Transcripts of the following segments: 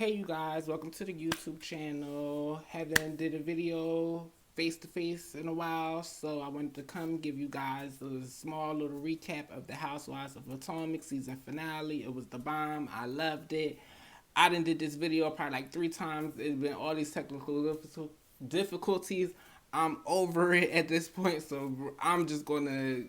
Hey you guys, welcome to the YouTube channel. Haven't did a video face to face in a while, so I wanted to come give you guys a small little recap of the Housewives of Potomac season finale. It was the bomb. I loved it. I done did this video probably like 3 times. It's been all these technical difficulties. I'm over it at this point, so I'm just gonna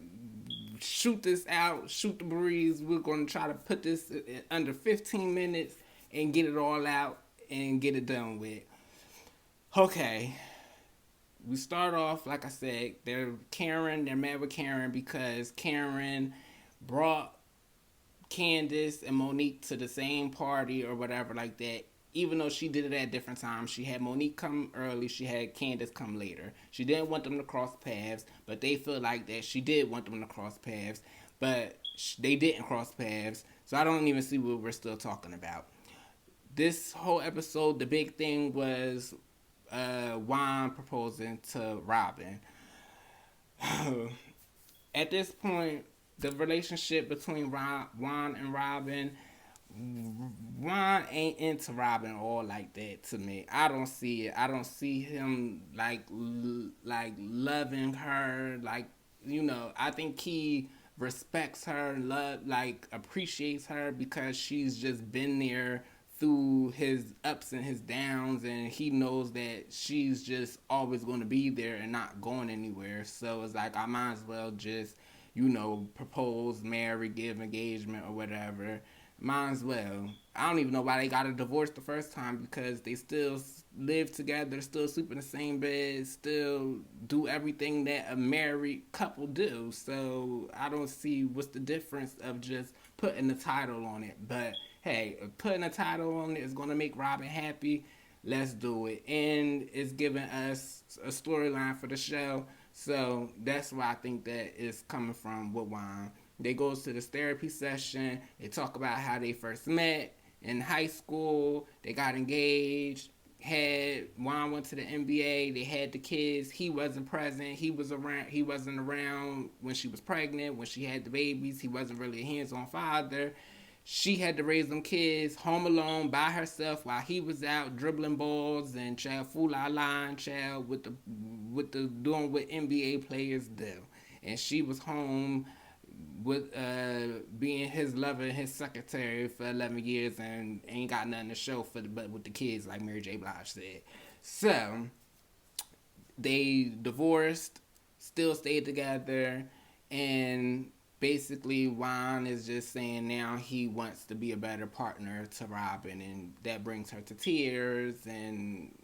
shoot this out, shoot the breeze. We're gonna try to put this in under 15 minutes and get it all out and get it done with. Okay, we start off like I said. They're mad with Karen because Karen brought Candace and Monique to the same party or whatever like that. Even though she did it at different times, she had Monique come early, she had Candace come later. She didn't want them to cross paths, but they feel like that she did want them to cross paths, but they didn't cross paths. So I don't even see what we're still talking about. This whole episode, the big thing was Juan proposing to Robin. At this point, the relationship between Juan and Robin, Juan ain't into Robin all like that to me. I don't see it. I don't see him like loving her. I think he respects her, appreciates her because she's just been there through his ups and his downs, and he knows that she's just always going to be there and not going anywhere. So it's like I might as well just propose, marry, give engagement or whatever. Might as well. I don't even know why they got a divorce the first time because they still live together, still sleep in the same bed, still do everything that a married couple do. So I don't see what's the difference of just putting the title on it. But hey, if putting a title on it is going to make Robin happy, let's do it. And it's giving us a storyline for the show. So that's why I think that is coming from with Juan. They go to this therapy session. They talk about how they first met in high school. They got engaged. Juan went to the NBA. They had the kids. He wasn't present. He wasn't around when she was pregnant. When she had the babies, he wasn't really a hands-on father. She had to raise them kids home alone by herself while he was out dribbling balls and child fool la line child with the doing what NBA players do. And she was home with being his lover and his secretary for 11 years and ain't got nothing to show but with the kids, like Mary J. Blige said. So they divorced, still stayed together, and basically Juan is just saying now he wants to be a better partner to Robin, and that brings her to tears. And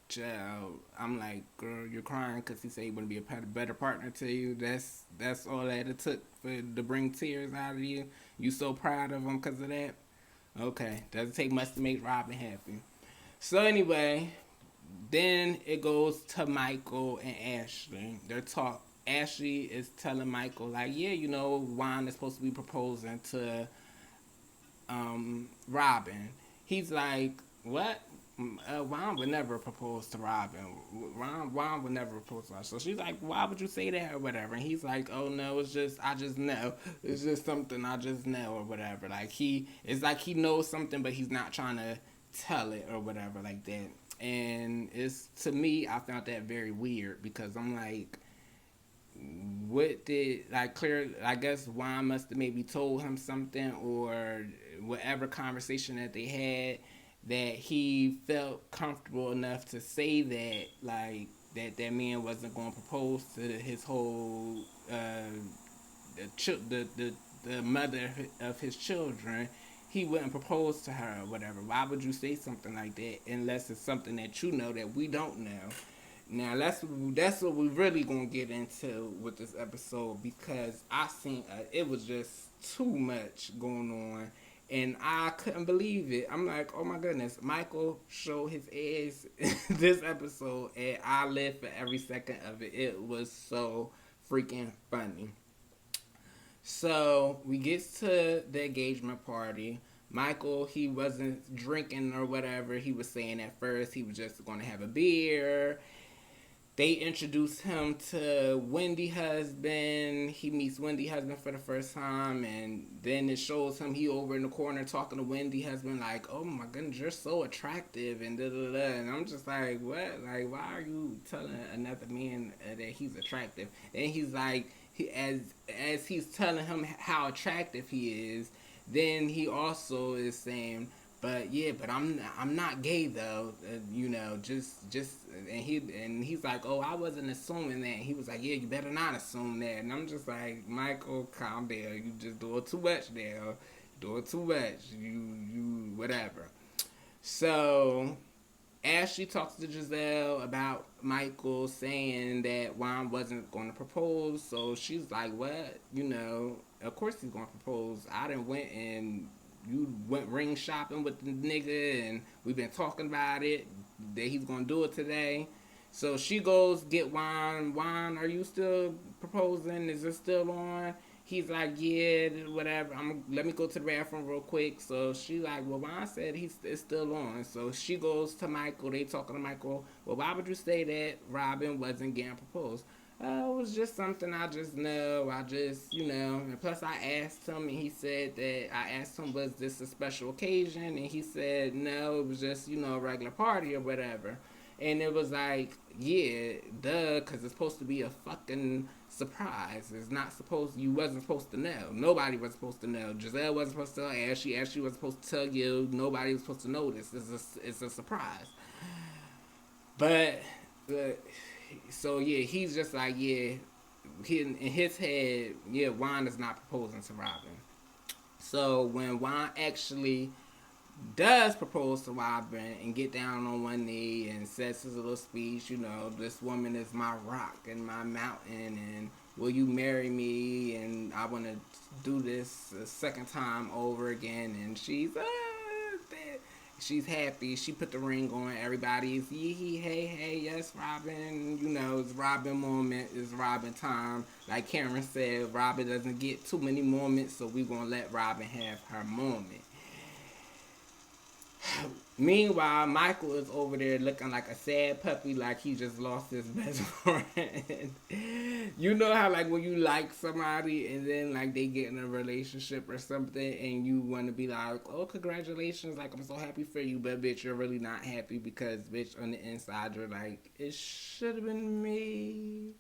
child, I'm like, girl, you're crying because he said he want to be a better partner to you. That's all that it took to bring tears out of you. You so proud of him because of that. Okay, doesn't take much to make Robin happy. So anyway, then it goes to Michael and Ashley. Ashley is telling Michael like, yeah, Juan is supposed to be proposing to Robin. He's like, what? Juan would never propose to Robin. Juan would never propose to her. So she's like, why would you say that or whatever? And he's like, oh no, I just know. It's just something I just know or whatever. It's like he knows something, but he's not trying to tell it or whatever like that. And to me, I found that very weird because I'm like, what did clear? I guess Juan must have maybe told him something or whatever conversation that they had that he felt comfortable enough to say that that man wasn't going to propose to his whole the mother of his children. He wouldn't propose to her or whatever. Why would you say something like that unless it's something that you know that we don't know? Now that's what we really gonna get into with this episode because I seen it was just too much going on, and I couldn't believe it. I'm like, oh my goodness, Michael showed his ass this episode, and I lived for every second of it. It was so freaking funny. So we get to the engagement party. Michael, he wasn't drinking or whatever. He was saying at first he was just going to have a beer. they introduce him to Wendy husband. He meets Wendy husband for the first time, and then it shows him he over in the corner talking to Wendy husband like, "Oh my goodness, you're so attractive," and da da da. And I'm just like, what? Like, why are you telling another man that he's attractive? And he's like, as he's telling him how attractive he is, then he also is saying, but yeah, but I'm not gay though. Just and he's like, oh, I wasn't assuming that. And he was like, yeah, you better not assume that. And I'm just like, Michael, calm down. You just doing too much there. Doing too much. You whatever. So Ashley talks to Giselle about Michael saying that Juan wasn't going to propose. So she's like, what? Of course he's going to propose. I done went and you went ring shopping with the nigga and we've been talking about it, that he's going to do it today. So she goes get Juan. Juan, are you still proposing? Is it still on? He's like, yeah, whatever. Let me go to the bathroom real quick. So she like, well, Juan said it's still on. So she goes to Michael. They talking to Michael. Well, why would you say that Robin wasn't getting proposed? It was just something I just know. And plus I asked him, and he said that I asked him, was this a special occasion? And he said, no, it was just, a regular party or whatever. And it was like, yeah, duh, because it's supposed to be a fucking surprise. It's not supposed, you wasn't supposed to know. Nobody was supposed to know. Giselle wasn't supposed to tell Ashley. Ashley wasn't supposed to tell you. Nobody was supposed to know this. It's a surprise. But, so yeah, he's just like, yeah, in his head, yeah, Juan is not proposing to Robin. So when Juan actually does propose to Robin and get down on one knee and says his little speech, this woman is my rock and my mountain, and will you marry me? And I want to do this a second time over again. And she's happy. She put the ring on. Everybody's yee hee hey hey, yes Robin. It's Robin moment. It's Robin time. Like Cameron said, Robin doesn't get too many moments, so we gonna let Robin have her moment. Meanwhile, Michael is over there looking like a sad puppy, like he just lost his best friend. You know how like when you like somebody and then like they get in a relationship or something and you want to be like, oh, congratulations, like I'm so happy for you, but bitch, you're really not happy because bitch on the inside you're like, it should have been me.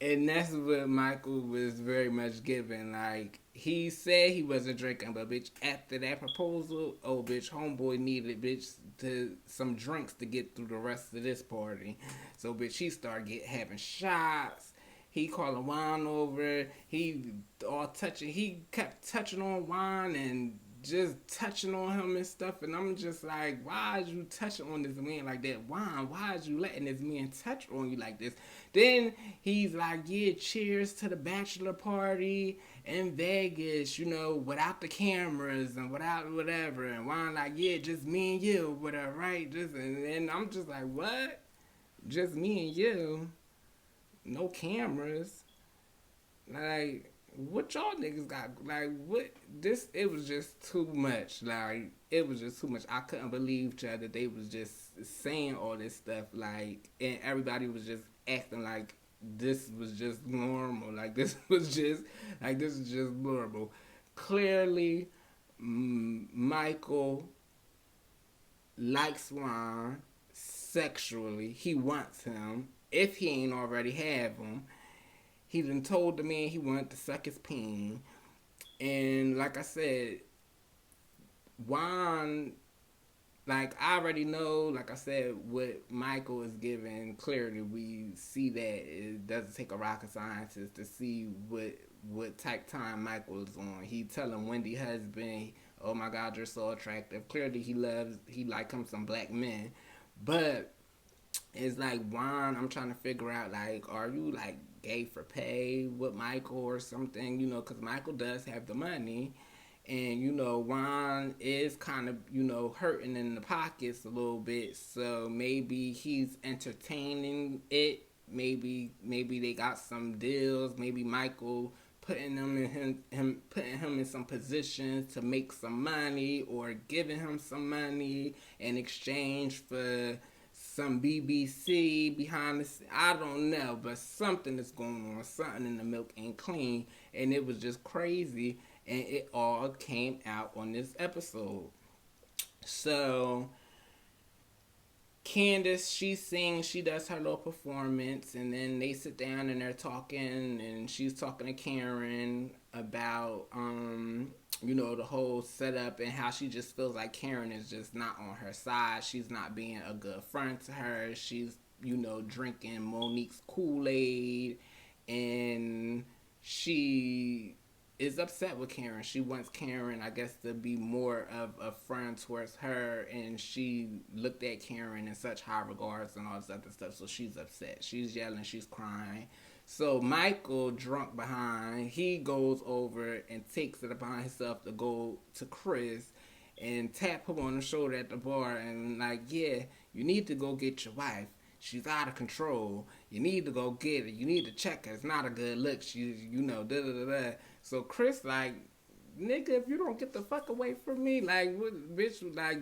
And that's what Michael was very much giving. Like, he said he wasn't drinking, but bitch, after that proposal, oh bitch, homeboy needed bitch to some drinks to get through the rest of this party. So bitch, he started having shots. He calling Juan over. He kept touching on Juan and just touching on him and stuff, and I'm just like, why is you touching on this man like that? Why is you letting this man touch on you like this? Then he's like, yeah, cheers to the bachelor party in Vegas, without the cameras and without whatever. And Juan like, yeah, just me and you, whatever, right? And I'm just like, what? Just me and you? No cameras? Like, what y'all niggas got? Like, what? It was just too much. Like, it was just too much. I couldn't believe, Chad, that they was just saying all this stuff. Like, and everybody was just acting like this was just normal. Like, this is just normal. Clearly, Michael likes Juan sexually. He wants him. If he ain't already have him. He done told the man he wanted to suck his peen. And like I said, Juan, like I already know, like I said, what Michael is giving. Clearly, we see that it doesn't take a rocket scientist to see what type time Michael is on. He telling Wendy husband, "Oh my God, you're so attractive." Clearly, he like him some black men, but it's like Juan. I'm trying to figure out like, are you like gay for pay with Michael or something? Because Michael does have the money. And Juan is kind of hurting in the pockets a little bit, so maybe he's entertaining it. Maybe they got some deals. Maybe Michael putting him in some positions to make some money or giving him some money in exchange for some BBC behind the I don't know, but something is going on. Something in the milk ain't clean, and it was just crazy, and it all came out on this episode. So Candace, she sings, she does her little performance, and then they sit down and they're talking, and she's talking to Karen about, the whole setup and how she just feels like Karen is just not on her side. She's not being a good friend to her. She's, drinking Monique's Kool Aid, and she is upset with Karen. She wants Karen, I guess, to be more of a friend towards her, and she looked at Karen in such high regards and all this other stuff. So she's upset. She's yelling. She's crying. So Michael, drunk behind, he goes over and takes it upon himself to go to Chris and tap him on the shoulder at the bar and like, yeah, you need to go get your wife. She's out of control. You need to go get her. You need to check her. It's not a good look. She's, da da da da. So Chris, like, nigga, if you don't get the fuck away from me, like, what, bitch, like,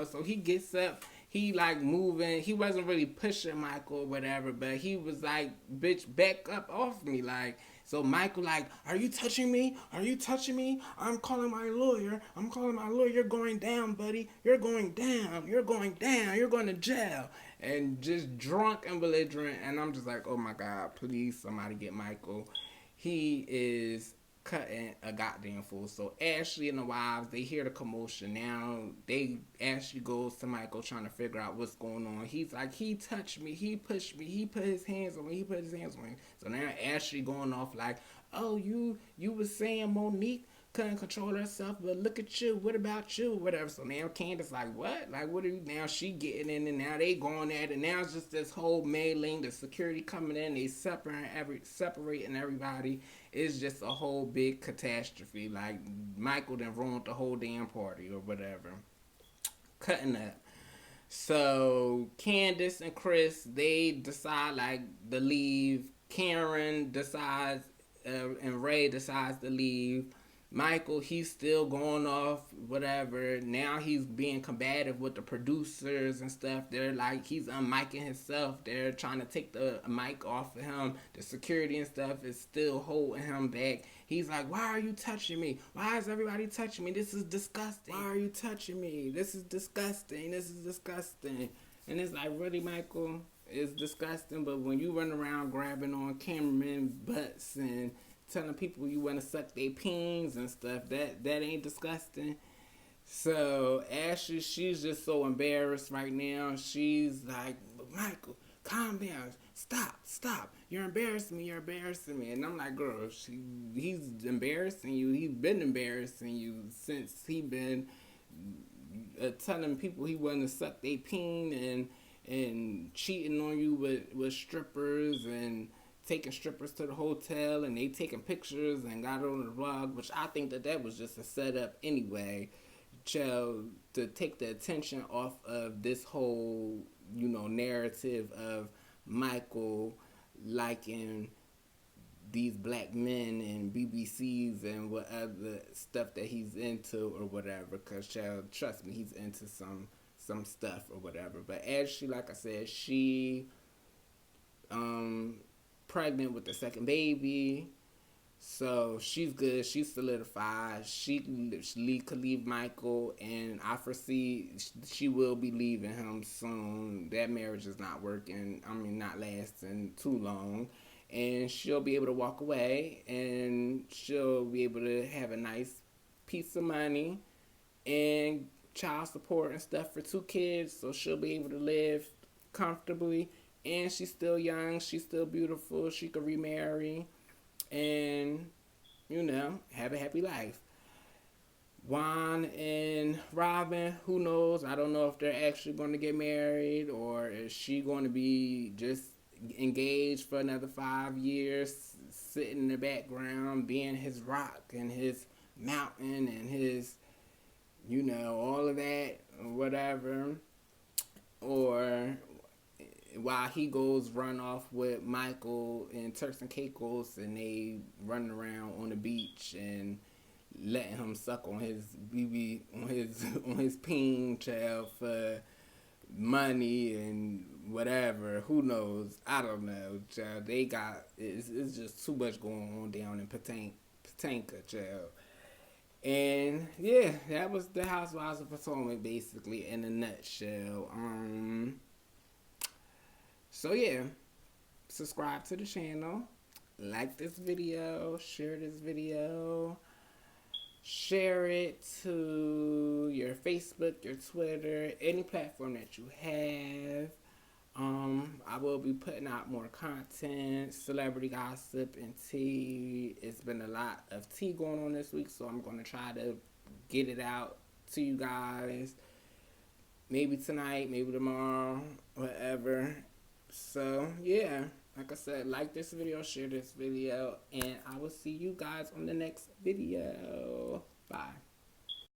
so he gets up, he, like, moving, he wasn't really pushing Michael or whatever, but he was like, bitch, back up off me, like, so Michael, like, are you touching me? Are you touching me? I'm calling my lawyer. I'm calling my lawyer. You're going down, buddy. You're going down. You're going down. You're going to jail. And just drunk and belligerent, and I'm just like, oh my God, please, somebody get Michael. He is cutting a goddamn fool. So Ashley and the wives, they hear the commotion. Now Ashley goes to Michael trying to figure out what's going on. He's like, he touched me, he pushed me, he put his hands on me, he put his hands on me. So now Ashley going off like, oh, you was saying Monique couldn't control herself, but look at you, what about you, whatever. So now Candace like, what? Like, what are you, now she getting in, and now they going at it. Now it's just this whole mailing, the security coming in, they separating everybody. It's just a whole big catastrophe. Like, Michael done ruined the whole damn party or whatever. Cutting up. So Candace and Chris, they decide like to leave. Karen decides, and Ray decides to leave. Michael, he's still going off, whatever. Now he's being combative with the producers and stuff. They're like, he's unmicing himself. They're trying to take the mic off of him. The security and stuff is still holding him back. He's like, why are you touching me? Why is everybody touching me? This is disgusting. Why are you touching me? This is disgusting. This is disgusting. And it's like, really, Michael? It's disgusting, but when you run around grabbing on cameramen butts and telling people you want to suck their peens and stuff, that ain't disgusting. So Ashley, she's just so embarrassed right now. She's like, Michael, calm down. Stop. You're embarrassing me. And I'm like, girl, he's embarrassing you. He's been embarrassing you since he been telling people he wanted to suck their peen and cheating on you with strippers and taking strippers to the hotel, and they taking pictures and got it on the blog, which I think that was just a setup anyway, to take the attention off of this whole, narrative of Michael liking these black men and BBCs and what other stuff that he's into or whatever, because, child, trust me, he's into some stuff or whatever. But as she, like I said, she pregnant with the second baby, so she's good. She's solidified. She could leave Michael, and I foresee she will be leaving him soon. That marriage is not working. I mean, not lasting too long, and she'll be able to walk away, and she'll be able to have a nice piece of money and child support and stuff for 2 kids, so she'll be able to live comfortably. And she's still young, she's still beautiful, she could remarry and, have a happy life. Juan and Robin, who knows? I don't know if they're actually going to get married, or is she going to be just engaged for another 5 years, sitting in the background, being his rock and his mountain and his, all of that, or whatever. Or while he goes run off with Michael and Turks and Caicos, and they running around on the beach and letting him suck on his BB on his peen, child, for money and whatever. Who knows? I don't know, child. They got it's just too much going on down in Patanka, child. And yeah, that was the Housewives of Potomac, basically in a nutshell. So yeah, subscribe to the channel, like this video, share this video, share it to your Facebook, your Twitter, any platform that you have. I will be putting out more content, celebrity gossip, and tea. It's been a lot of tea going on this week, so I'm going to try to get it out to you guys. Maybe tonight, maybe tomorrow, whatever. So, yeah. Like I said, like this video, share this video, and I will see you guys on the next video. Bye.